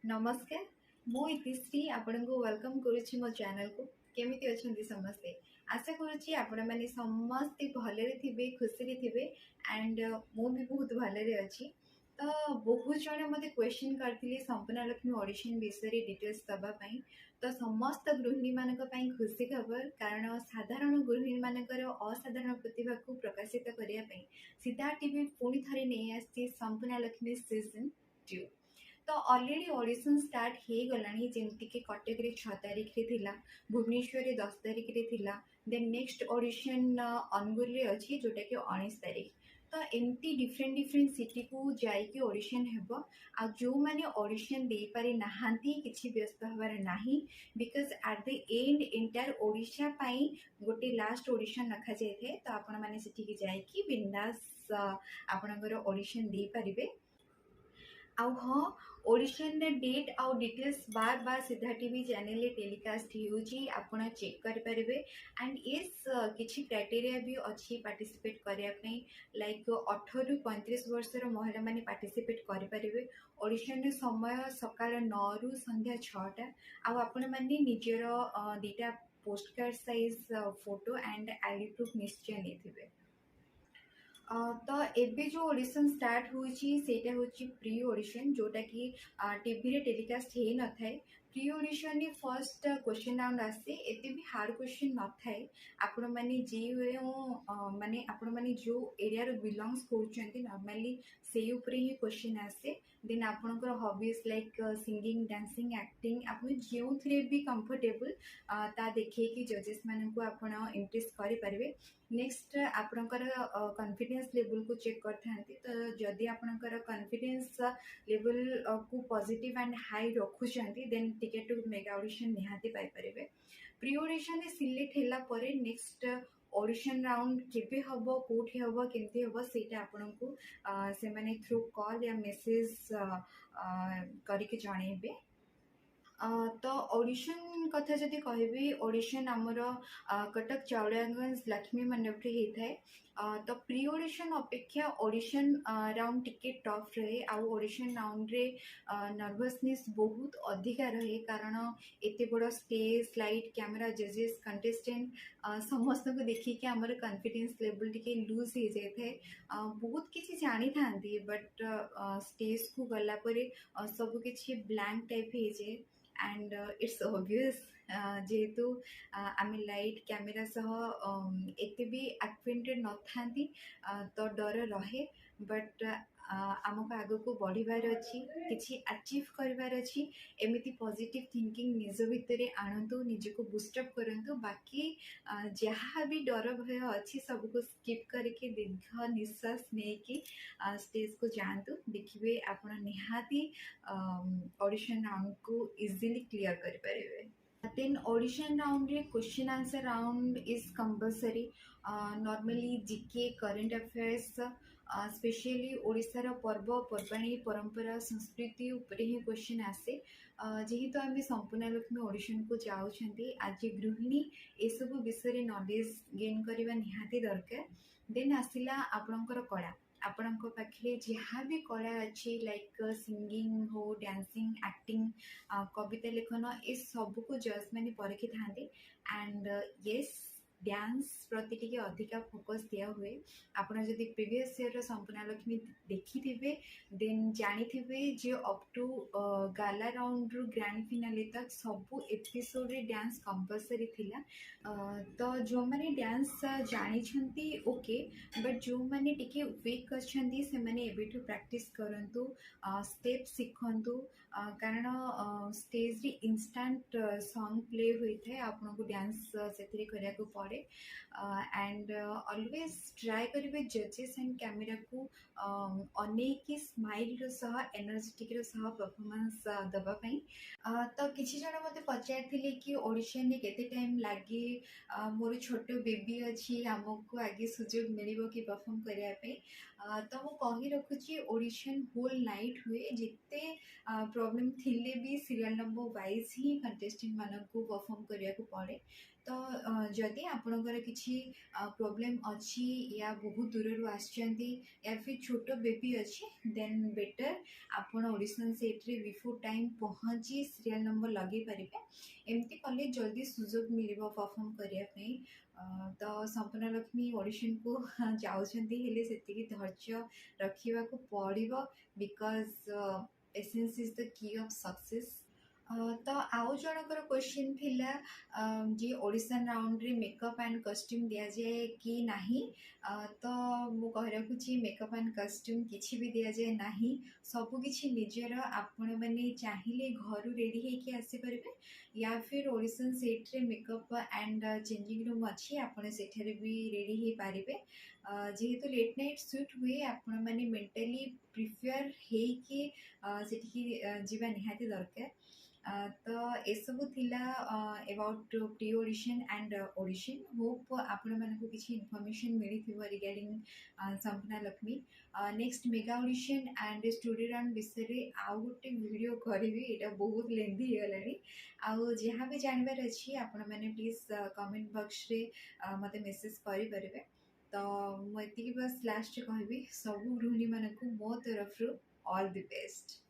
नमस्कार मु इतिश्री आपण को वेलकम करुच्ची मो चैनल को केमिति अछंती समस्ते आशा करुच्ची आपण माने समस्ते भलरे थिबे खुशी थिबे एंड मु भी बहुत भलरे अछि तो बहुत जने मते क्वेश्चन करथिले संपना लक्ष्मी ऑडिशन विषय डिटेल्स दबा पई तो समस्त गृहिणी मानक पई खुशी खबर कारण साधारण गृहिणी मानकर असाधारण प्रतिभा को प्रकाशित करिया पई सीधा टीवी पुणी थरे नै आसी संपना लक्ष्मी सीजन 2 तो अलरेडी ऑडिशन स्टार्ट हो गलानी जमती कि कटक रे 6 तारिख रे थिला भुवनेश्वर रे 10 तारिख रे थिला देन नेक्स्ट ऑडिशन अनुगुल रे अछि जोटा कि 19 तारिख तो एमती डिफरेंट डिफरेंट सिटी को जाइए ऑडिशन हेबो आ जो माने ऑडिशन दे पारे नहांती किछि व्यस्त हबार नाही because at the end entire Odisha पाई गोटे लास्ट ऑडिशन रखा जाय थे तो आपण माने सिटी की जाइए बिंदास आपणकर ऑडिशन दे पारिबे आउ हाँ ऑडिशन डेट आउ डिटेल्स बार बार सीधा टीवी चैनल टेलीकास्ट होउची आपण चेक कर पारिबे एंड इस किछि क्राइटेरिया भी अच्छी पार्टिसिपेट करिया पई लाइक 18 रु 35 वर्षर महिला माने पार्टिसिपेट करि पारिबे ऑडिशन रे समय सकाळ 9 रु संध्या 6 टा आउ आपण माने निजर data post card size photo and ID proof निश्चय नेथिबे तो एबे जो ऑडिशन स्टार्ट होची सेटा होची प्री ऑडिशन जोटा कि टीवी रे टेलीकास्ट हे न थाए प्री ऑडिशन रे फर्स्ट क्वेश्चन राउंड आसे एते भी हार्ड क्वेश्चन न थाए आपण माने जे माने आपण माने जो एरिया रो बिलोंग्स करचंती नॉर्मली से ऊपर ही क्वेश्चन आसे देन आपनकर hobbies like singing dancing acting आपण जेउ थरे भी कंफर्टेबल ता देखिए कि जजेस मानन को आपण इंटरेस्ट करि परिबे नेक्स्ट आपणकर कॉन्फिडेंस लेवल को चेक करथांती तो जदि आपणकर कॉन्फिडेंस लेवल को पॉजिटिव एंड हाई रखुचंती then ticket to mega audition निहाती पाई परिबे प्री ऑडिशन रे सिलेक्ट हैला परे नेक्स्ट ऑडिशन राउंड केबे हबो कोठी हबो केमती हबो सेटा आपनको से माने थ्रू कॉल या मैसेज करिके जणेबे तो ऑडिशन कथा जदि कहबी ऑडिशन आमर कटक चाउड़ागंज लक्ष्मी मंडप रे होता है तो प्री ऑडिशन अपेक्षा ऑडिशन राउंड टिके टफ रहे आउ ऑडिशन राउंड रे नर्वसनेस बहुत अधिका रहे कारण एते बड़ स्टेज लाइट कैमरा जजेस कंटेस्टेंट समस्त को देखिए आमर कॉन्फिडेंस लेवल टिके लूज हो जाए बहुत किसी जानी था बट स्टेज को गला परे सब किसी ब्लैंक टाइप हो जाए एंड इट्स ऑब्वियस जेहेतु आम लाइट कैमेरा सह एते भी एक्वेंटेड न थांती तो डर रहे बट आमको आग को बढ़ार अच्छी किसी अचीव करार अच्छी एमती पॉजिटिव थिंकिंग निज भितर आणतु निजको बूस्टअप करंतु बाकी जहाँ भी डर भय अच्छी सबको स्किप करके दीर्घ निश्वास नहीं स्टेज को जातु देखिए आप निहाती ऑडिशन राउंड को इजीली क्लियर करें देन ऑडिशन राउंड रे question answer round is compulsory normally GK current affairs specially ओडिशार पर्व पर्वाणी परंपरा संस्कृति उपरे ही क्वेश्चन आसे जेहेतु आम संपूर्ण लक्ष्मी ऑडिशन को जाऊँगी आज गृहिणी ये सब विषय नॉलेज गेन करने निहाती दरकार देन आसला आपणकर कला आपण पाखे जहाँ भी कला अच्छी लाइक सिंगिंग हो डांसिंग एक्टिंग कविता लेखन ये सब को जज मैंने परखी था एंड येस डांस प्रति टिके अधिका फोकस दिया हुए आपड़ जदि प्रीवियस ईयर संपूर्ण लक्ष्मी देखी थे देन जानी थे जे अप टू गाला राउंड रु ग्रैंड फिनाले तक सबू एपिसोड रे डांस कंपलसरी थिला तो जो माने डांस जानी ओके बट जो माने टिके वीक अच्छी से माने एबेठु प्रैक्टिस करंतु स्टेप शिखंतु कारण स्टेज रे इंस्टेंट सॉन्ग प्ले होता है आपन को डांस से करिया को पड़े एंड ऑलवेज ट्राई करेंगे जजेस एंड कैमेरा को अनेक स्माइल सह एनर्जेटिक सह परफॉर्मेंस दवाई तो किसी जन मत पचार कि ऑडिशन रे केते टाइम लगे मोर छोट बेबी अच्छी आमको आगे सुजोग मिल कि परफॉर्म करने तो मुझे कही रखुची ऑडिशन होल नाइट हुए जिते प्रोब्लेम थिले भी सीरियल नंबर वाइज ही कंटेस्टेंट मानक परफॉर्म करिया को पड़े। तो जदि आपणकर किसी प्रोब्लेम अच्छी या बहुत दूर आसचंती या फिर छोट बेबी अच्छी देन बेटर आपण ऑडिशन सेट रे बिफोर टाइम पहुंची सीरियल नंबर लगे पारिबे। एमती कले जल्दी सुजोग मिलिबो परफॉर्म करिया पई। तो संपूर्ण लक्ष्मी ऑडिशन को जाउछंती हेले सेतिकी धैर्य रखिबा को पड़िबो because patience is the key of success. तो आउ जनकर क्वेश्चन थिला जे ऑडिशन राउंड रे मेकअप एंड कॉस्ट्यूम दिया जाए कि नहीं। तो मु कह रखुची मेकअप एंड कॉस्ट्यूम किछि भी दिया जाए नहीं। सब किछि निजर आपण माने चाहिले घर रेडी हेकि आसी परिबे या फिर ऑडिशन सेट रे मेकअप एंड चेंजिंग रूम अच्छी आपण सेठारे भी रेडी हे पारिबे। जेहेतु लेट नाइट शूट हुए आपण माने मेंटली प्रिपेयर हेकि सेठिकी जीवा निहाती दरकार। तो एसबू थिला about pre audition and audition. Hope आपण मानकु किछि इन्फॉर्मेशन मिली थिबो regarding Sampana Lakshmi. Next mega audition and studio round विषय रे आउ गोटे वीडियो करिवि। एटा बहुत लेंथी हे गलानी। आउ जहाँ भी जानवर अछि आपण माने प्लीज कमेंट बॉक्स रे मते मेसेज करि परिबे। तो मु एतिकी बस लास्ट कहबी सब गृहिणी मानकु मो तरफ ऑल द बेस्ट।